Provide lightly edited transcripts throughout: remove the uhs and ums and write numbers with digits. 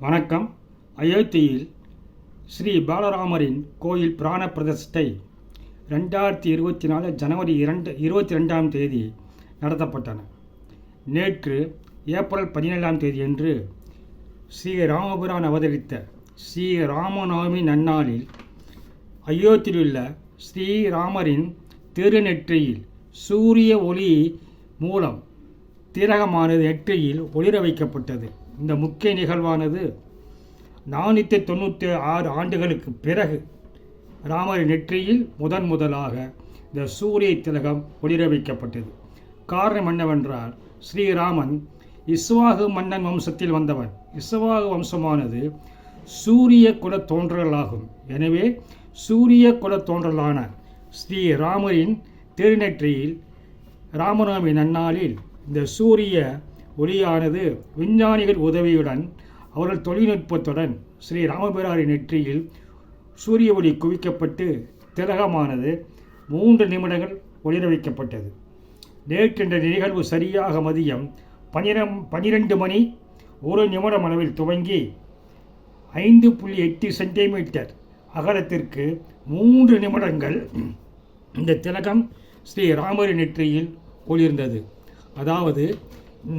வணக்கம். அயோத்தியில் ஸ்ரீ பாலராமரின் கோயில் பிராண பிரதிஷ்டை 2024 ஜனவரி 22ஆம் தேதி நடத்தப்பட்டன. நேற்று ஏப்ரல் 17ஆம் தேதியன்று ஸ்ரீ ராமபிரான் அவதரித்த ஸ்ரீ ராமநவமி நன்னாளில் அயோத்தியிலுள்ள ஸ்ரீராமரின் திருநெற்றியில் சூரிய ஒளி மூலம் திலகமானது நெற்றியில் ஒளிர வைக்கப்பட்டது. இந்த முக்கிய நிகழ்வானது 496 ஆண்டுகளுக்கு பிறகு ராமரின் நெற்றியில் முதலாக இந்த சூரிய திலகம் ஒளிர வைக்கப்பட்டது. காரணம் என்னவென்றால், ஸ்ரீராமன் இஸ்வாகு மன்னன் வம்சத்தில் வந்தவன். இஸ்வாகு வம்சமானது சூரிய குல தோன்றலாகும். எனவே சூரிய குல தோன்றலான ஸ்ரீராமரின் திருநெற்றியில் ராமநவமி நன்னாளில் இந்த சூரிய ஒளியானது விஞ்ஞானிகள் உதவியுடன் அவர்கள் தொழில்நுட்பத்துடன் ஸ்ரீ ராமபிரானின் நெற்றியில் சூரிய ஒளி குவிக்கப்பட்டு திலகமானது 3 நிமிடங்கள் ஒளிர வைக்கப்பட்டது. நேற்று இந்த நிகழ்வு சரியாக மதியம் 12 மணி 1 நிமிடம் அளவில் துவங்கி 5.8 சென்டிமீட்டர் அகலத்திற்கு 3 நிமிடங்கள் இந்த திலகம் ஸ்ரீ ராமரின் நெற்றியில் ஒளிர்ந்தது. அதாவது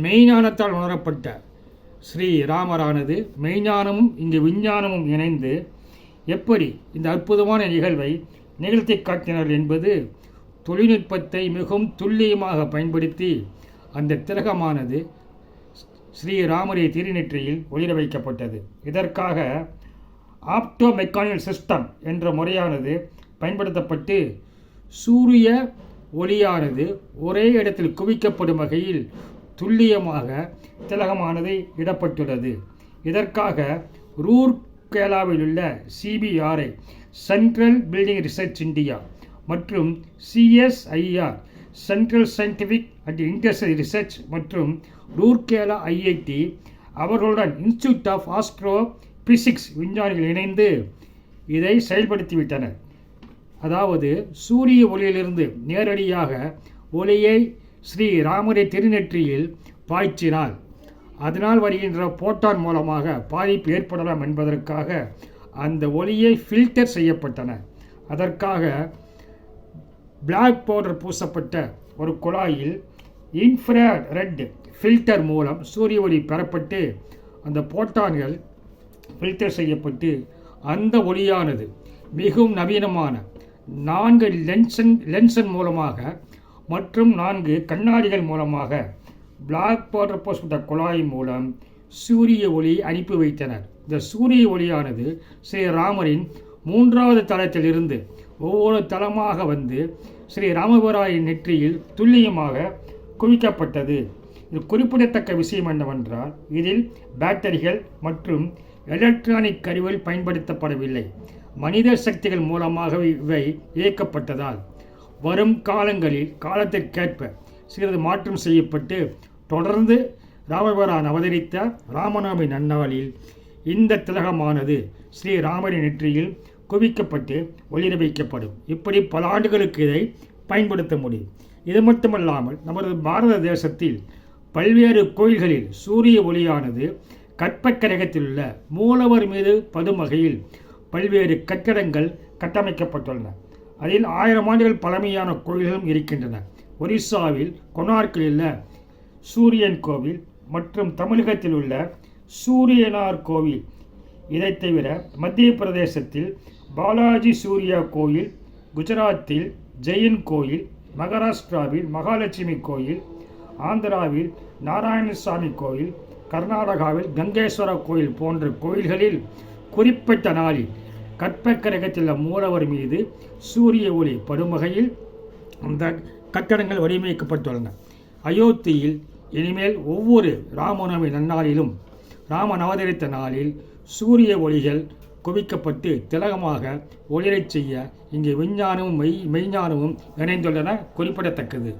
மெய்ஞானத்தால் உணரப்பட்ட ஸ்ரீ ராமரானது மெய்ஞானமும் இங்கு விஞ்ஞானமும் இணைந்து எப்படி இந்த அற்புதமான நிகழ்வை நிகழ்த்தி காட்டினர் என்பது தொழில்நுட்பத்தை மிகவும் துல்லியமாக பயன்படுத்தி அந்த திலகமானது ஸ்ரீராமரிய திருநெற்றியில் ஒளிர வைக்கப்பட்டது. இதற்காக ஆப்டோ மெக்கானிக்கல் சிஸ்டம் என்ற முறையானது பயன்படுத்தப்பட்டு சூரிய ஒளியானது ஒரே இடத்தில் குவிக்கப்படும் வகையில் துல்லியமாக திலகமானது இடப்பட்டுள்ளது. இதற்காக ரூர்கேலாவில் உள்ள CBRI central building research India மற்றும் CSIR central scientific and industrial research மற்றும் ரூர்கேலா IIT அவர்களுடன் இன்ஸ்டிடியூட் ஆஃப் ஆஸ்ட்ரோ பிசிக்ஸ் விஞ்ஞானிகள் இணைந்து இதை செயல்படுத்திவிட்டனர். அதாவது சூரிய ஒளியிலிருந்து நேரடியாக ஒளியை ஸ்ரீ ராமரை திருநெற்றியில் பாய்ச்சினால் அதனால் வருகின்ற போட்டான் மூலமாக பாதிப்பு ஏற்படலாம் என்பதற்காக அந்த ஒளியை ஃபில்டர் செய்யப்பட்டன. அதற்காக பிளாக் பவுடர் பூசப்பட்ட ஒரு குழாயில் இன்ஃப்ராரெட் ரெட் ஃபில்டர் மூலம் சூரிய ஒளி பெறப்பட்டு அந்த போட்டான்கள் ஃபில்டர் செய்யப்பட்டு அந்த ஒளியானது மிகவும் நவீனமான 4 லென்சன் மூலமாக மற்றும் 4 கண்ணாடிகள் மூலமாக பிளாக் பவுடர் பூசப்பட்ட குழாய் மூலம் சூரிய ஒளி அனுப்பி வைத்தனர். இந்த சூரிய ஒளியானது ஸ்ரீ ராமரின் 3வது தளத்தில் இருந்து ஒவ்வொரு தளமாக வந்து ஸ்ரீ ராமபிரானின் நெற்றியில் துல்லியமாக குவிக்கப்பட்டது. இது குறிப்பிடத்தக்க விஷயம் என்னவென்றால், இதில் பேட்டரிகள் மற்றும் எலக்ட்ரானிக் கருவிகள் பயன்படுத்தப்படவில்லை. மனித சக்திகள் மூலமாக இவை இயக்கப்பட்டதால் வரும் காலங்களில் காலத்திற்கேற்ப சிறிது மாற்றம் செய்யப்பட்டு தொடர்ந்து ராமபிரான் அவதரித்த ராமநவமி நன்னாளில் இந்த திலகமானது ஸ்ரீராமரின் நெற்றியில் குவிக்கப்பட்டு ஒளிர வைக்கப்படும். இப்படி பல ஆண்டுகளுக்கு இதை பயன்படுத்த முடியும். இது மட்டுமல்லாமல் நமது பாரத தேசத்தில் பல்வேறு கோயில்களில் சூரிய ஒளியானது கற்பக்கிரகத்தில் உள்ள மூலவர் மீது படும் வகையில் பல்வேறு கட்டடங்கள் கட்டமைக்கப்பட்டுள்ளன. அதில் 1000 ஆண்டுகள் பழமையான கோயில்களும் இருக்கின்றன. ஒரிசாவில் கொனார்க்கில் உள்ள சூரியன் கோவில் மற்றும் தமிழகத்தில் உள்ள சூரியனார் கோவில். இதை தவிர மத்திய பிரதேசத்தில் பாலாஜி சூர்யா கோயில், குஜராத்தில் ஜெயின் கோயில், மகாராஷ்டிராவில் மகாலட்சுமி கோயில், ஆந்திராவில் நாராயணசாமி கோயில், கர்நாடகாவில் கங்கேஸ்வர கோயில் போன்ற கோயில்களில் குறிப்பிட்ட நாளில் கற்பக்கிரகத்தில் உள்ள மூலவர் மீது சூரிய ஒளி படும் வகையில் அந்த கட்டடங்கள் வடிவமைக்கப்பட்டுள்ளன. அயோத்தியில் இனிமேல் ஒவ்வொரு ராமநவமி நன்னாளிலும் ராமன் அவதரித்த நாளில் சூரிய ஒளிகள் குவிக்கப்பட்டு திலகமாக ஒளிரச் செய்ய இங்கே விஞ்ஞானமும் மெய்ஞானமும் இணைந்துள்ளன குறிப்பிடத்தக்கது.